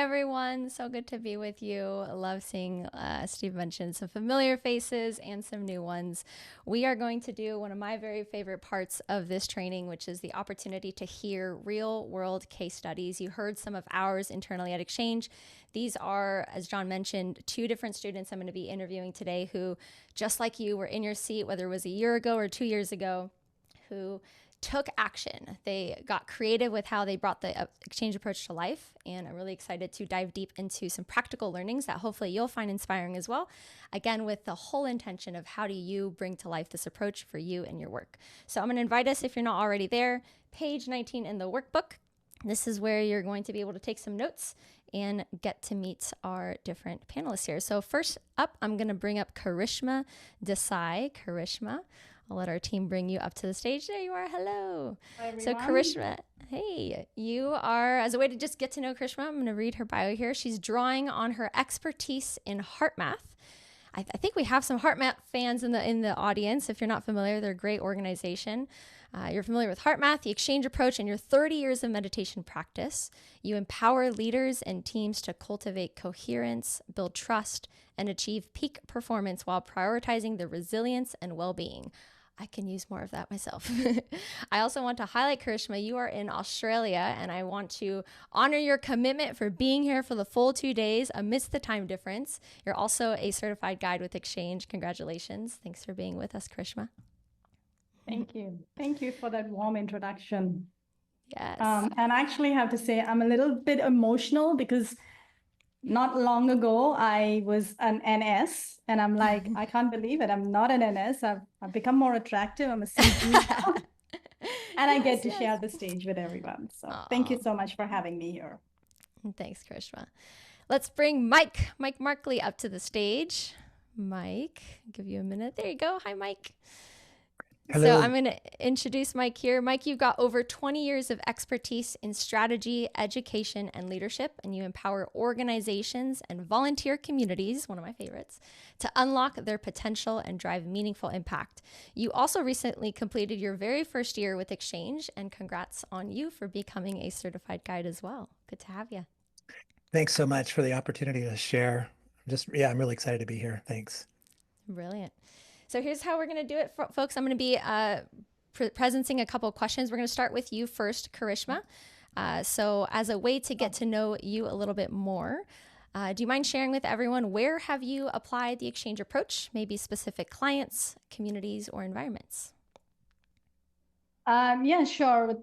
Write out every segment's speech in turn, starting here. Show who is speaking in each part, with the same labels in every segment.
Speaker 1: everyone. So good to be with you. I love seeing Steve mention some familiar faces and some new ones. We are going to do one of my very favorite parts of this training, which is the opportunity to hear real world case studies. You heard some of ours internally at Exchange. These are, as John mentioned, two different students I'm going to be interviewing today who, just like you, were in your seat, whether it was a year ago or 2 years ago, who took action. They got creative with how they brought the exchange approach to life. And I'm really excited to dive deep into some practical learnings that hopefully you'll find inspiring as well. Again, with the whole intention of how do you bring to life this approach for you and your work. So I'm going to invite us, if you're not already there, page 19 in the workbook. This is where you're going to be able to take some notes and get to meet our different panelists here. So first up, I'm going to bring up Karishma Desai. Karishma, I'll let our team bring you up to the stage. There you are. Hello.
Speaker 2: Hi, everyone.
Speaker 1: So Karishma, hey, you are, as a way to just get to know Karishma, I'm going to read her bio here. She's drawing on her expertise in heart math. I think we have some heart math fans in the audience. If you're not familiar, they're a great organization. You're familiar with heart math, the exchange approach, and your 30 years of meditation practice. You empower leaders and teams to cultivate coherence, build trust, and achieve peak performance while prioritizing the resilience and well-being. I can use more of that myself. I also want to highlight, Karishma, you are in Australia, and I want to honor your commitment for being here for the full 2 days amidst the time difference. You're also a certified guide with Exchange. Congratulations. Thanks for being with us, Karishma.
Speaker 2: Thank you. Thank you for that warm introduction.
Speaker 1: Yes.
Speaker 2: And I actually have to say I'm a little bit emotional because not long ago I was an NS and I'm like, I can't believe it. I'm not an NS. I've become more attractive. I'm a CG now. And I get to share the stage with everyone. So thank you so much for having me here.
Speaker 1: Thanks, Karishma. Let's bring Mike Markley up to the stage. Mike, I'll give you a minute. There you go. Hi, Mike.
Speaker 3: Hello.
Speaker 1: So I'm going to introduce Mike here. Mike, you've got over 20 years of expertise in strategy, education, and leadership, and you empower organizations and volunteer communities, one of my favorites, to unlock their potential and drive meaningful impact. You also recently completed your very first year with Exchange, and congrats on you for becoming a certified guide as well. Good to have you.
Speaker 3: Thanks so much for the opportunity to share. I'm really excited to be here. Thanks.
Speaker 1: Brilliant. So here's how we're going to do it, folks. I'm going to be presenting a couple of questions. We're going to start with you first, Karishma. So as a way to get to know you a little bit more, do you mind sharing with everyone, where have you applied the exchange approach? Maybe specific clients, communities, or environments?
Speaker 2: Yeah, sure.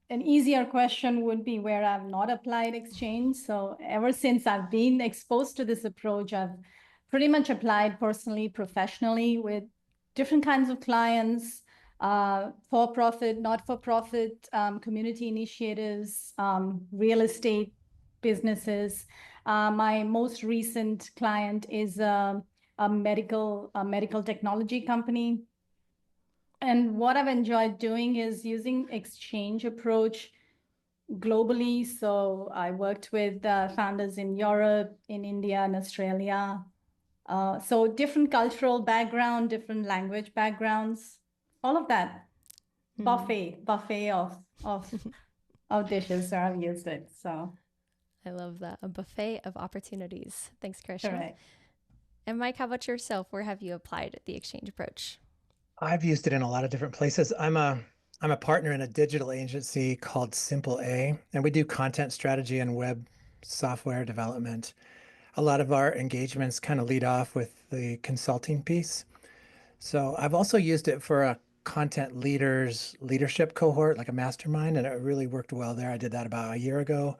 Speaker 2: An easier question would be where I've not applied exchange. So ever since I've been exposed to this approach, I've pretty much applied personally, professionally with different kinds of clients, for-profit, not-for-profit, community initiatives, real estate businesses. My most recent client is a medical technology company. And what I've enjoyed doing is using exchange approach globally. So I worked with founders in Europe, in India, and Australia. So different cultural background, different language backgrounds, all of that. Buffet of dishes. So I've used it. So
Speaker 1: I love that. A buffet of opportunities. Thanks, Karishma.
Speaker 2: correct.
Speaker 1: And Mike, how about yourself? Where have you applied the exchange approach?
Speaker 3: I've used it in a lot of different places. I'm a partner in a digital agency called Simple A, and we do content strategy and web software development. A lot of our engagements kind of lead off with the consulting piece. So I've also used it for a content leadership cohort, like a mastermind, and it really worked well there. I did that about a year ago.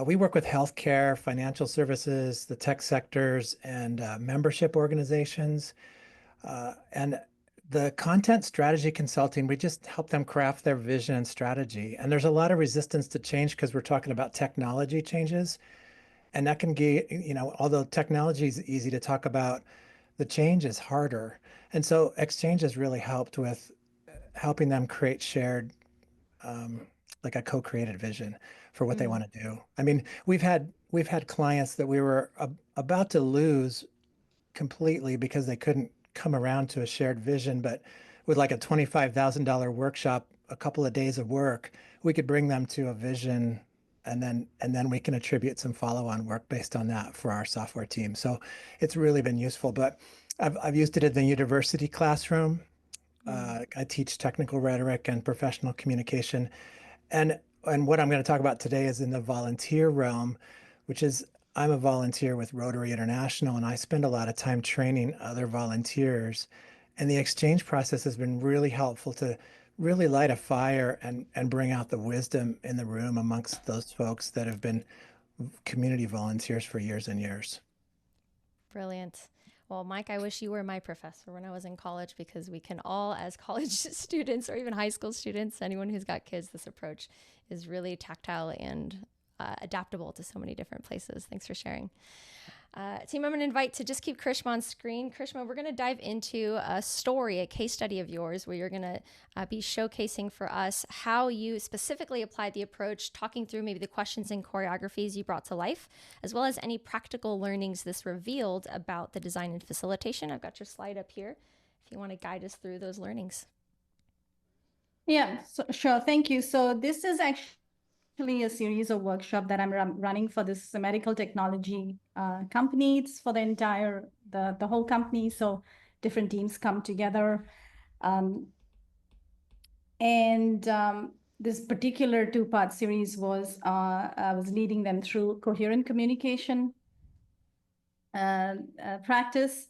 Speaker 3: We work with healthcare, financial services, the tech sectors, and membership organizations. And the content strategy consulting, we just help them craft their vision and strategy. And there's a lot of resistance to change because we're talking about technology changes. And that can get, although technology is easy to talk about, the change is harder. And so Exchange has really helped with helping them create shared, like a co-created vision for what they want to do. I mean, we've had clients that we were about to lose completely because they couldn't come around to a shared vision, but with like a $25,000 workshop, a couple of days of work, we could bring them to a vision and then we can attribute some follow-on work based on that for our software team. So it's really been useful. But I've used it in the university classroom. I teach technical rhetoric and professional communication, and what I'm going to talk about today is in the volunteer realm, which is I'm a volunteer with Rotary International, and I spend a lot of time training other volunteers. And the exchange process has been really helpful to really light a fire and bring out the wisdom in the room amongst those folks that have been community volunteers for years and years.
Speaker 1: Brilliant. Well, Mike, I wish you were my professor when I was in college, because we can all, as college students or even high school students, anyone who's got kids, this approach is really tactile and adaptable to so many different places. Thanks for sharing. Team, I'm going to invite to just keep Karishma on screen. Karishma, we're going to dive into a story, a case study of yours, where you're going to be showcasing for us how you specifically applied the approach, talking through maybe the questions and choreographies you brought to life, as well as any practical learnings this revealed about the design and facilitation. I've got your slide up here if you want to guide us through those learnings.
Speaker 2: Yeah, sure. Thank you. So this is actually a series of workshops that I'm running for this medical technology company. It's for the entire, the whole company. So different teams come together. This particular two-part series was, I was leading them through coherent communication practice.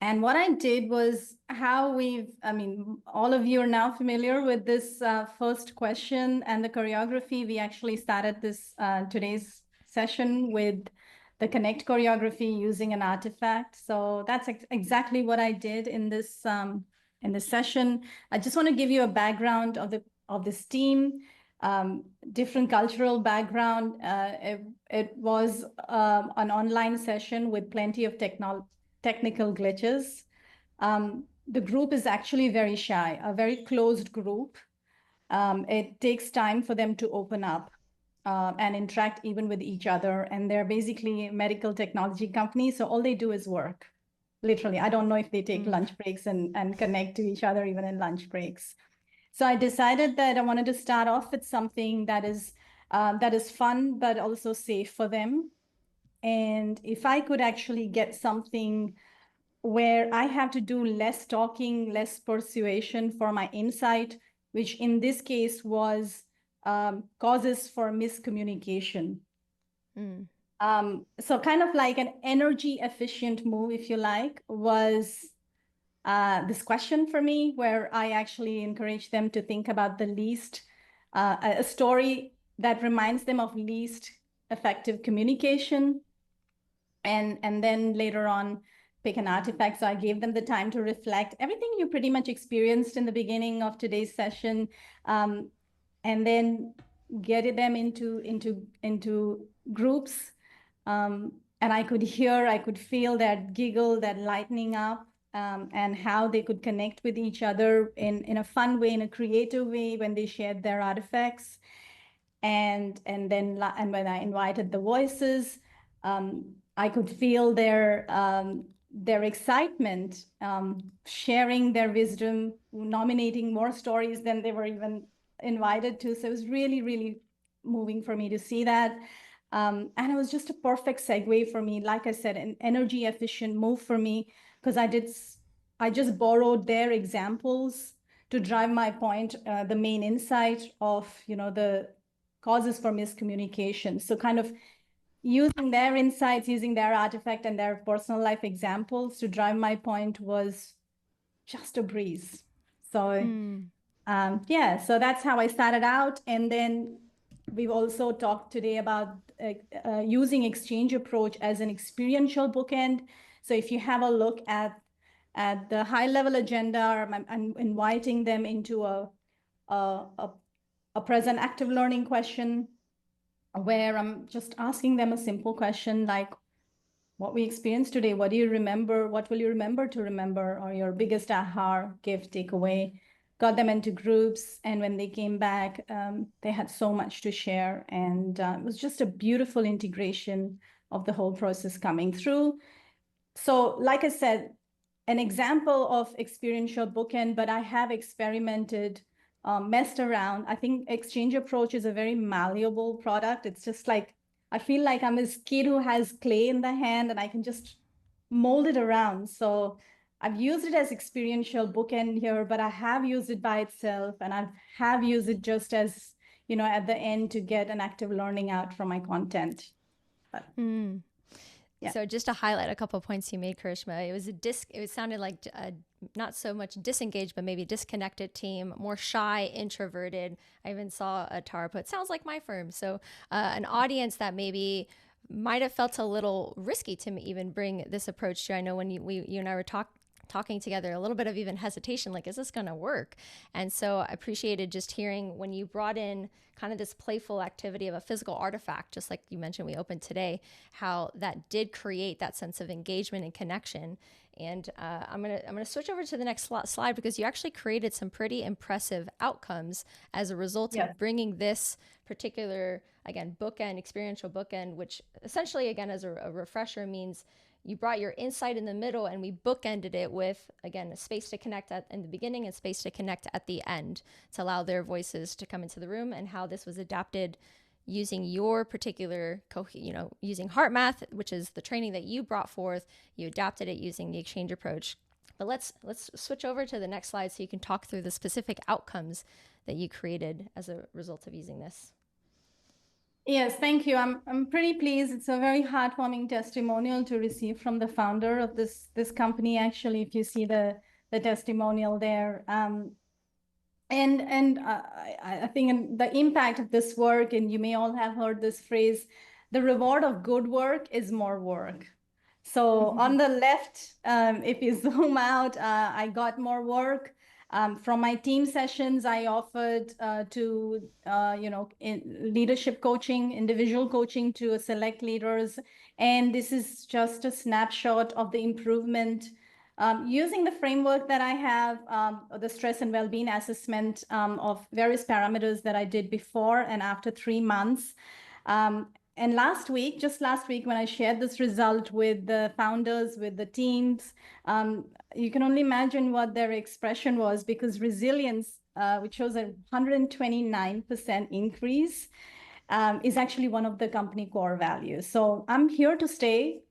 Speaker 2: And what I did was all of you are now familiar with this first question and the choreography. We actually started this today's session with the connect choreography using an artifact. So that's exactly what I did in this session. I just want to give you a background of this team, different cultural background. It was an online session with plenty of technical glitches. The group is actually very shy, a very closed group. It takes time for them to open up and interact even with each other. And they're basically a medical technology company. So all they do is work, literally. I don't know if they take lunch breaks and connect to each other even in lunch breaks. So I decided that I wanted to start off with something that is fun, but also safe for them. And if I could actually get something where I have to do less talking, less persuasion for my insight, which in this case was causes for miscommunication. So kind of like an energy efficient move, if you like, was this question for me, where I actually encourage them to think about the least, a story that reminds them of least effective communication. And then later on, pick an artifact. So I gave them the time to reflect everything you pretty much experienced in the beginning of today's session, and then get them into groups. And I could feel that giggle, that lightening up, and how they could connect with each other in a fun way, in a creative way when they shared their artifacts. And when I invited the voices, I could feel their excitement, sharing their wisdom, nominating more stories than they were even invited to. So it was really, really moving for me to see that. And it was just a perfect segue for me. Like I said, an energy efficient move for me, because I just borrowed their examples to drive my point, the main insight of, the causes for miscommunication. So kind of using their insights, using their artifact and their personal life examples to drive my point was just a breeze. So so that's how I started out. And then we've also talked today about using exchange approach as an experiential bookend. So if you have a look at the high level agenda, I'm inviting them into a present active learning question, where I'm just asking them a simple question like, what we experienced today, what do you remember? What will you remember to remember? Or your biggest aha, gift, takeaway? Got them into groups. And when they came back, they had so much to share. And it was just a beautiful integration of the whole process coming through. So like I said, an example of experiential bookend, but I have experimented messed around. I think exchange approach is a very malleable product. It's just like, I feel like I'm this kid who has clay in the hand and I can just mold it around. So I've used it as experiential bookend here, but I have used it by itself, and I have used it just as, at the end to get an active learning out from my content. But, yeah.
Speaker 1: So just to highlight a couple of points you made, Karishma, it sounded like not so much disengaged, but maybe disconnected team, more shy, introverted. I even saw a Tara put, sounds like my firm. So an audience that maybe might have felt a little risky to even bring this approach to. I know when you and I were talking together, a little bit of even hesitation, like, is this going to work? And so I appreciated just hearing when you brought in kind of this playful activity of a physical artifact, just like you mentioned we opened today, how that did create that sense of engagement and connection. And I'm gonna switch over to the next slide, because you actually created some pretty impressive outcomes as a result of bringing this particular, again, bookend, experiential bookend, which essentially, again, as a refresher, means you brought your insight in the middle and we bookended it with, again, a space to connect in the beginning and space to connect at the end to allow their voices to come into the room, and how this was adapted using your particular, using heart math, which is the training that you brought forth. You adapted it using the exchange approach. But let's switch over to the next slide so you can talk through the specific outcomes that you created as a result of using this.
Speaker 2: Yes, thank you. I'm pretty pleased. It's a very heartwarming testimonial to receive from the founder of this company. Actually, if you see the testimonial there, I think the impact of this work, and you may all have heard this phrase, the reward of good work is more work. So on the left, if you zoom out, I got more work. From my team sessions, I offered leadership coaching, individual coaching to select leaders. And this is just a snapshot of the improvement using the framework that I have, the stress and well-being assessment of various parameters that I did before and after 3 months. And just last week, when I shared this result with the founders, with the teams, you can only imagine what their expression was, because resilience, which shows a 129% increase, is actually one of the company core values. So I'm here to stay.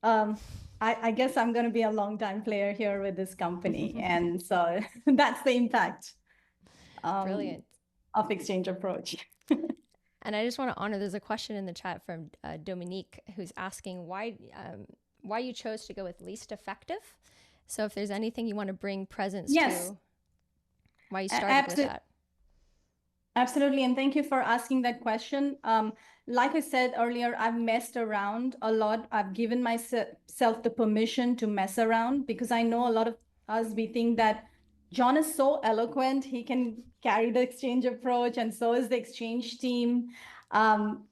Speaker 2: I guess I'm going to be a long-time player here with this company. And so that's the impact
Speaker 1: Brilliant.
Speaker 2: of exchange approach.
Speaker 1: And I just want to honor, there's a question in the chat from Dominique, who's asking why you chose to go with least effective. So if there's anything you want to bring presence to, why you started with that.
Speaker 2: Absolutely. And thank you for asking that question. Like I said earlier, I've messed around a lot. I've given myself the permission to mess around, because I know a lot of us, we think that John is so eloquent, he can carry the exchange approach, and so is the exchange team.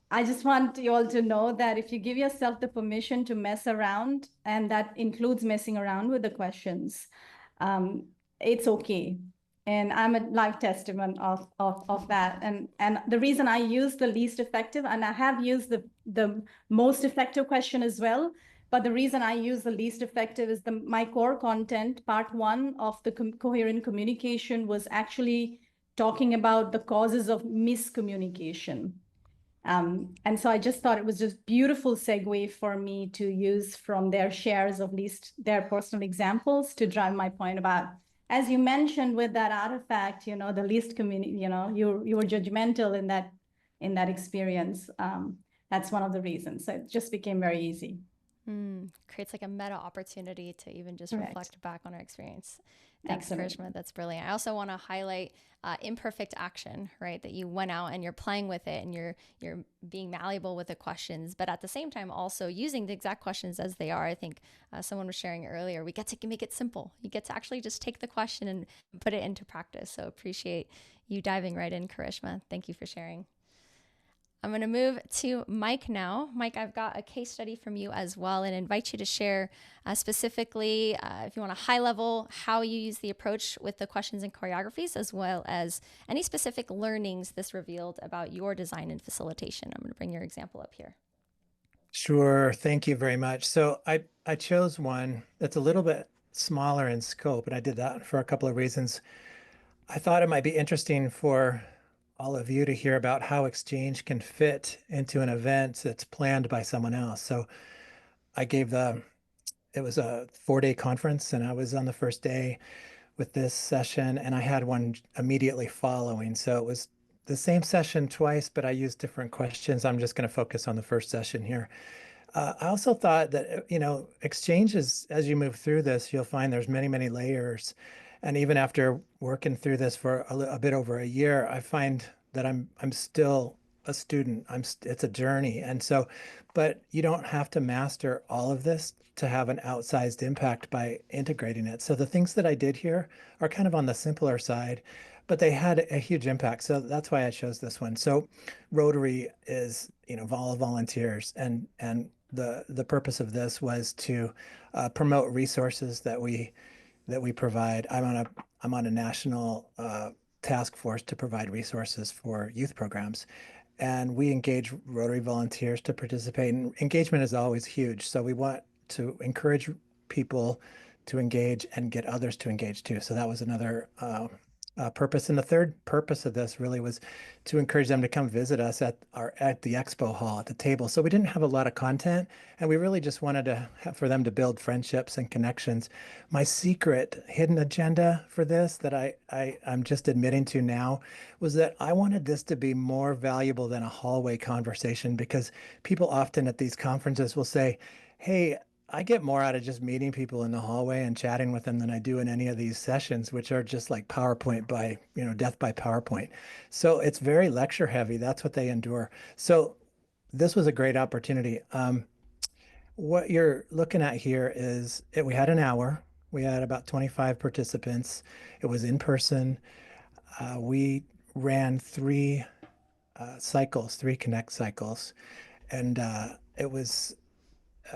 Speaker 2: I just want you all to know that if you give yourself the permission to mess around, and that includes messing around with the questions, it's okay. And I'm a live testament of that. And the reason I use the least effective, and I have used the most effective question as well, but the reason I use the least effective is my core content, part 1 of the coherent communication, was actually talking about the causes of miscommunication. And so I just thought it was just beautiful segue for me to use from their shares of their personal examples to drive my point about, as you mentioned with that artifact, the least community, you were judgmental in that experience. That's one of the reasons. So it just became very easy.
Speaker 1: Creates like a meta opportunity to even just reflect back on our experience. Thanks, Karishma. That's brilliant. I also want to highlight imperfect action, right? That you went out and you're playing with it and you're being malleable with the questions, but at the same time also using the exact questions as they are. I think someone was sharing earlier, we get to make it simple. You get to actually just take the question and put it into practice. So appreciate you diving right in, Karishma. Thank you for sharing. I'm going to move to Mike now. Mike, I've got a case study from you as well, and invite you to share specifically, if you want a high level, how you use the approach with the questions and choreographies, as well as any specific learnings this revealed about your design and facilitation. I'm going to bring your example up here.
Speaker 3: Sure. Thank you very much. So I chose one that's a little bit smaller in scope, and I did that for a couple of reasons. I thought it might be interesting for all of you to hear about how exchange can fit into an event that's planned by someone else. So I gave it was a 4-day conference, and I was on the first day with this session, and I had one immediately following. So it was the same session twice, but I used different questions. I'm just going to focus on the first session here. I also thought that, exchanges, as you move through this, you'll find there's many, many layers. And even after working through this for a bit over a year, I find that I'm still a student. It's a journey. And so, but you don't have to master all of this to have an outsized impact by integrating it. So the things that I did here are kind of on the simpler side, but they had a huge impact. So that's why I chose this one. So Rotary is, all volunteers, and the purpose of this was to promote resources that we provide. I'm on a national task force to provide resources for youth programs, and we engage Rotary volunteers to participate. And engagement is always huge, so we want to encourage people to engage and get others to engage too. So that was another purpose. And the third purpose of this really was to encourage them to come visit us at the expo hall at the table. So we didn't have a lot of content, and we really just wanted for them to build friendships and connections. My secret hidden agenda for this that I'm just admitting to now was that I wanted this to be more valuable than a hallway conversation, because people often at these conferences will say, hey, I get more out of just meeting people in the hallway and chatting with them than I do in any of these sessions, which are just like PowerPoint by, death by PowerPoint. So it's very lecture heavy. That's what they endure. So this was a great opportunity. What you're looking at here is we had an hour. We had about 25 participants. It was in person. We ran three cycles, three connect cycles. And it was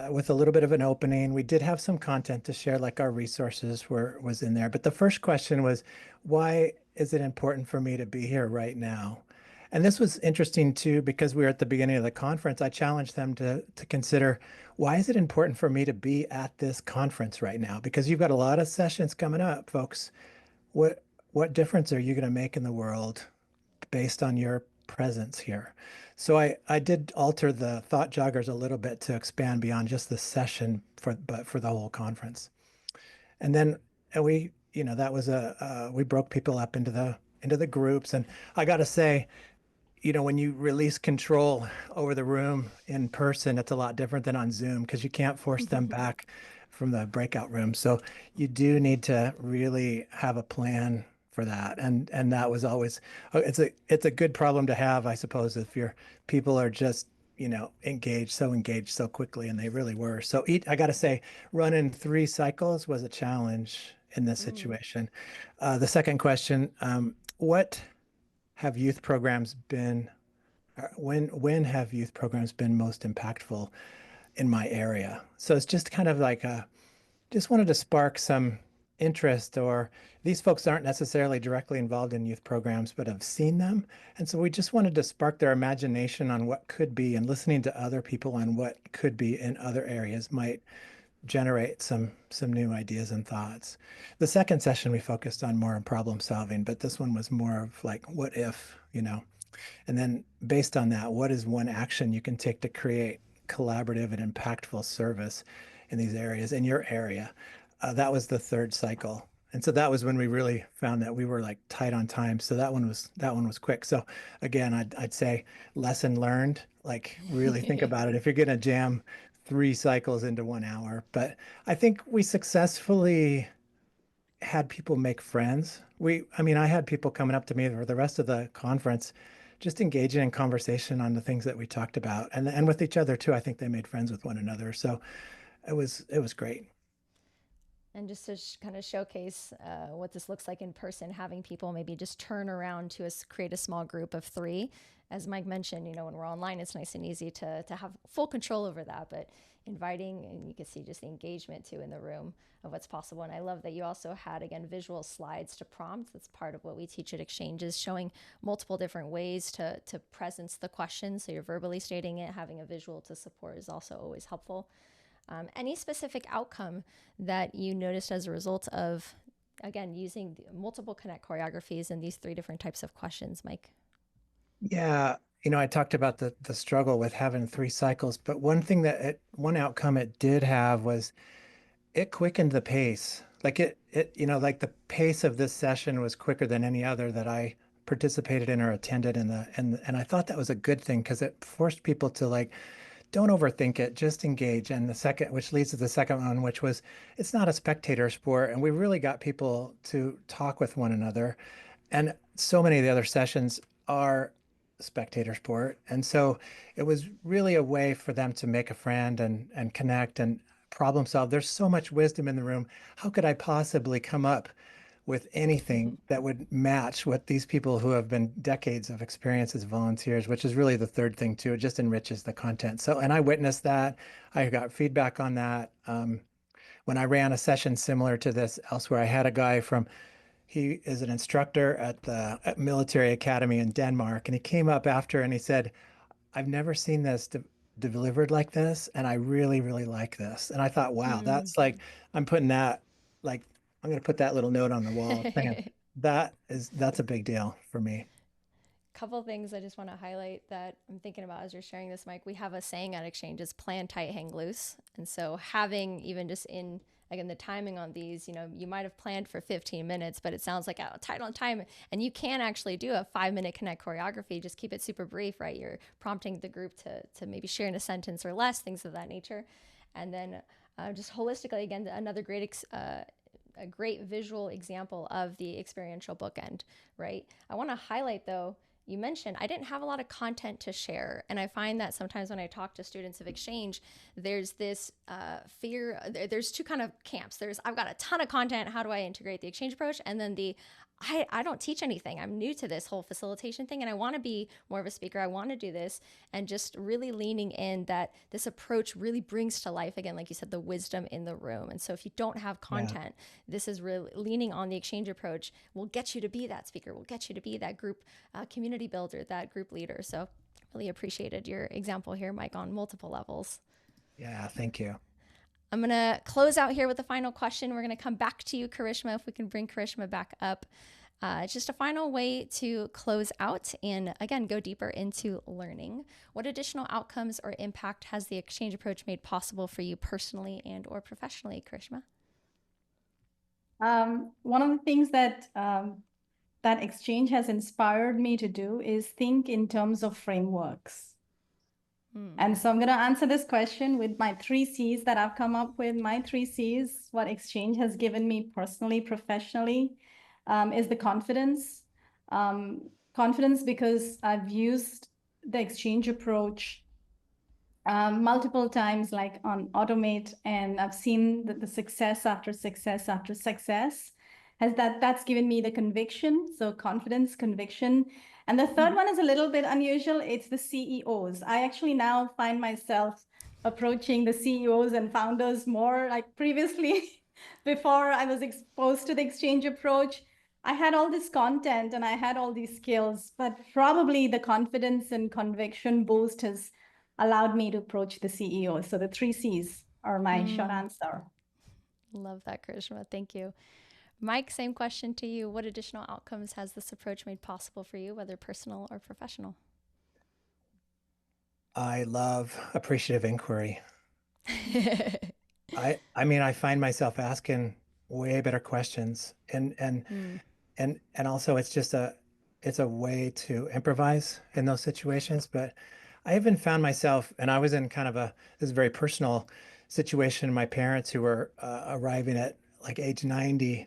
Speaker 3: with a little bit of an opening. We did have some content to share, like our resources was in there. But the first question was, why is it important for me to be here right now? And this was interesting too, because we were at the beginning of the conference. I challenged them to consider, why is it important for me to be at this conference right now? Because you've got a lot of sessions coming up, folks. What difference are you going to make in the world based on your presence here? So I did alter the thought joggers a little bit to expand beyond just the session but for the whole conference. And then we, that was we broke people up into the groups. And I got to say, when you release control over the room in person, it's a lot different than on Zoom, because you can't force them back from the breakout room. So you do need to really have a plan for that. And that was always, it's a good problem to have, I suppose, if your people are just, engaged so quickly, and they really were. So I got to say, running 3 cycles was a challenge in this situation. The second question, what have youth programs been, when have youth programs been most impactful in my area? So it's just kind of like just wanted to spark some interest, or these folks aren't necessarily directly involved in youth programs, but have seen them. And so we just wanted to spark their imagination on what could be, and listening to other people on what could be in other areas might generate some new ideas and thoughts. The second session, we focused on more on problem solving, but this one was more of like, what if, and then based on that, what is one action you can take to create collaborative and impactful service in these areas, in your area? That was the third cycle. And so that was when we really found that we were like tight on time. So that one was quick. So again, I'd say lesson learned, like really think about it. If you're going to jam 3 cycles into 1 hour, but I think we successfully had people make friends. I had people coming up to me for the rest of the conference, just engaging in conversation on the things that we talked about, and with each other too. I think they made friends with one another. So it was great.
Speaker 1: And just to kind of showcase what this looks like in person, having people maybe just turn around to create a small group of 3. As Mike mentioned, when we're online, it's nice and easy to have full control over that. But inviting, and you can see just the engagement too in the room of what's possible. And I love that you also had, again, visual slides to prompt. That's part of what we teach at Exchanges, showing multiple different ways to presence the question. So you're verbally stating it, having a visual to support is also always helpful. Any specific outcome that you noticed as a result of again, using multiple connect choreographies and these 3 different types of questions, Mike?
Speaker 3: Yeah, I talked about the struggle with having 3 cycles, but one outcome it did have was it quickened the pace. Like like the pace of this session was quicker than any other that I participated in or attended and I thought that was a good thing because it forced people to like don't overthink it, just engage. And the second, which leads to the second one, which was it's not a spectator sport. And we really got people to talk with one another. And so many of the other sessions are spectator sport. And so it was really a way for them to make a friend and connect and problem solve. There's so much wisdom in the room. How could I possibly come up with anything that would match what these people who have been decades of experience as volunteers, which is really the third thing too, it just enriches the content. So, and I witnessed that. I got feedback on that. When I ran a session similar to this elsewhere, I had a guy he is an instructor at the military academy in Denmark. And he came up after and he said, I've never seen this delivered like this. And I really, really like this. And I thought, wow, that's like, I'm putting that, like, I'm going to put that little note on the wall. That's a big deal for me.
Speaker 1: Couple things I just want to highlight that I'm thinking about as you're sharing this, Mike. We have a saying at Exchange is plan tight, hang loose. And so having even just in, again, the timing on these, you might have planned for 15 minutes, but it sounds like tight on time. And you can actually do a 5-minute connect choreography. Just keep it super brief, right? You're prompting the group to maybe share in a sentence or less, things of that nature. And then just holistically, again, another a great visual example of the experiential bookend, right? I want to highlight though, you mentioned I didn't have a lot of content to share. And I find that sometimes when I talk to students of Exchange, there's this fear. There's 2 kind of camps. I've got a ton of content. How do I integrate the Exchange approach? And then I don't teach anything. I'm new to this whole facilitation thing and I want to be more of a speaker. I want to do this, and just really leaning in that this approach really brings to life, again, like you said, the wisdom in the room. And so if you don't have content, this is really leaning on the Exchange approach will get you to be that speaker, will get you to be that group community builder, that group leader. So really appreciated your example here, Mike, on multiple levels.
Speaker 3: Yeah, thank you.
Speaker 1: I'm going to close out here with a final question. We're going to come back to you, Karishma, if we can bring Karishma back up. It's just a final way to close out and, again, go deeper into learning. What additional outcomes or impact has the Exchange approach made possible for you personally and or professionally, Karishma?
Speaker 2: One of the things that Exchange has inspired me to do is think in terms of frameworks. And so I'm going to answer this question with my 3 C's that I've come up with. My 3 C's, what Exchange has given me personally, professionally, is the confidence. Confidence because I've used the Exchange approach multiple times, like on Automate, and I've seen the success after success after success. That's given me the conviction. So confidence, conviction. And the third one is a little bit unusual. It's the CEOs. I actually now find myself approaching the CEOs and founders more like previously. Before I was exposed to the Exchange approach, I had all this content and I had all these skills, but probably the confidence and conviction boost has allowed me to approach the CEO. So the 3 C's are my short answer.
Speaker 1: Love that, Karishma. Thank you. Mike, same question to you. What additional outcomes has this approach made possible for you, whether personal or professional?
Speaker 3: I love appreciative inquiry. I find myself asking way better questions and also it's a way to improvise in those situations. But I even found myself, and I was in kind of this very personal situation. My parents who were arriving at like age 90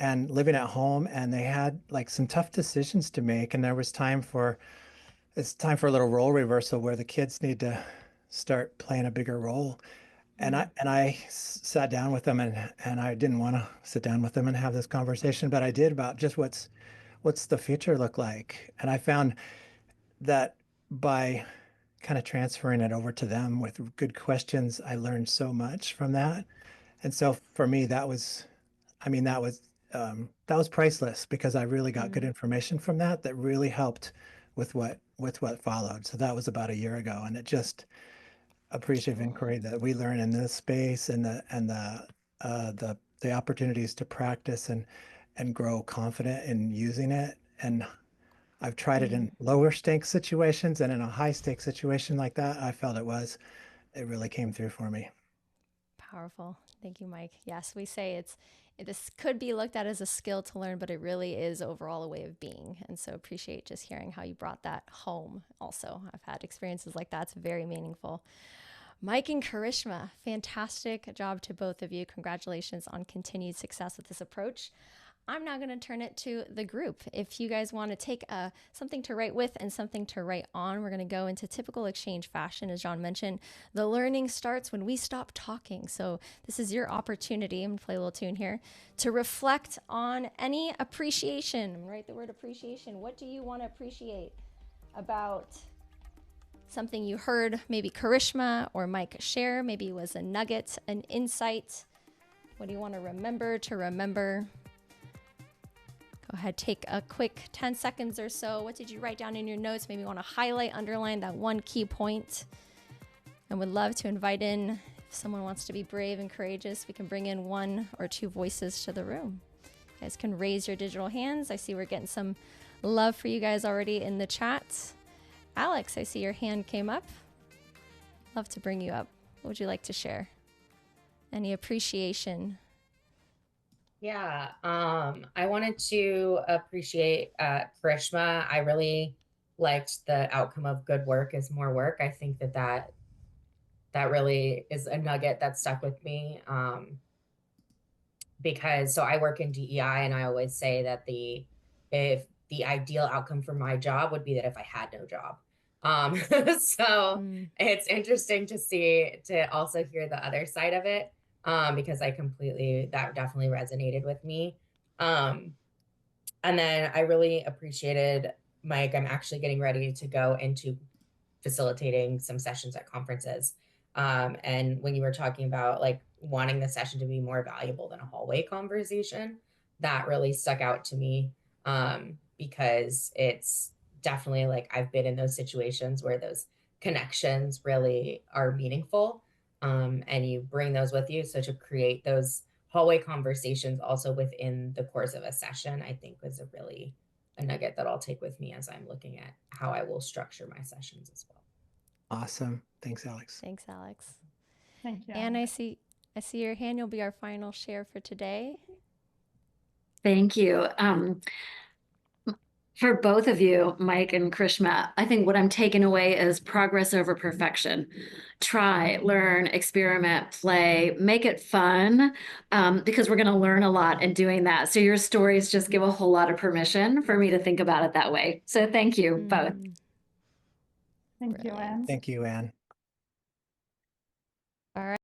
Speaker 3: and living at home, and they had like some tough decisions to make. And there was it's time for a little role reversal where the kids need to start playing a bigger role. And I sat down with them and I didn't want to sit down with them and have this conversation, but I did about just what's the future look like. And I found that by kind of transferring it over to them with good questions, I learned so much from that. And so for me, that was priceless because I really got good information from that really helped with what followed. So that was about a year ago, and it just appreciative inquiry that we learn in this space and the the opportunities to practice and grow confident in using it. And I've tried it in lower stakes situations, and in a high stakes situation like that, I felt it really came through for me.
Speaker 1: Powerful. Thank you, Mike. Yes, we say this could be looked at as a skill to learn, but it really is overall a way of being. And so appreciate just hearing how you brought that home also. I've had experiences like that. It's very meaningful. Mike and Karishma, fantastic job to both of you. Congratulations on continued success with this approach. I'm now going to turn it to the group. If you guys want to take something to write with and something to write on, we're going to go into typical exchange fashion. As John mentioned, the learning starts when we stop talking. So this is your opportunity, I'm going to play a little tune here, to reflect on any appreciation. I'm going to write the word appreciation. What do you want to appreciate about something you heard maybe Karishma or Mike share? Maybe it was a nugget, an insight. What do you want to remember? Go ahead, take a quick 10 seconds or so. What did you write down in your notes? Maybe you want to highlight, underline that one key point. And would love to invite in, if someone wants to be brave and courageous, we can bring in 1 or 2 voices to the room. You guys can raise your digital hands. I see we're getting some love for you guys already in the chat. Alex, I see your hand came up. Love to bring you up. What would you like to share? Any appreciation?
Speaker 4: Yeah, I wanted to appreciate Karishma. I really liked the outcome of good work is more work. I think that really is a nugget that stuck with me, because so I work in DEI, and I always say that if the ideal outcome for my job would be that if I had no job. It's interesting to also hear the other side of it. Because that definitely resonated with me. And then I really appreciated, Mike, I'm actually getting ready to go into facilitating some sessions at conferences. And when you were talking about like wanting the session to be more valuable than a hallway conversation, that really stuck out to me, because it's definitely like I've been in those situations where those connections really are meaningful. And you bring those with you. So to create those hallway conversations also within the course of a session, I think was a nugget that I'll take with me as I'm looking at how I will structure my sessions as well.
Speaker 3: Awesome. Thanks, Alex.
Speaker 1: Thanks, Alex.
Speaker 2: Thank you.
Speaker 1: And I see your hand. You'll be our final share for today.
Speaker 5: Thank you. For both of you, Mike and Karishma, I think what I'm taking away is progress over perfection. Try, learn, experiment, play, make it fun, because we're going to learn a lot in doing that. So your stories just give a whole lot of permission for me to think about it that way. So thank you both.
Speaker 2: Thank you, Anne.
Speaker 3: Thank you, Anne.
Speaker 1: All right.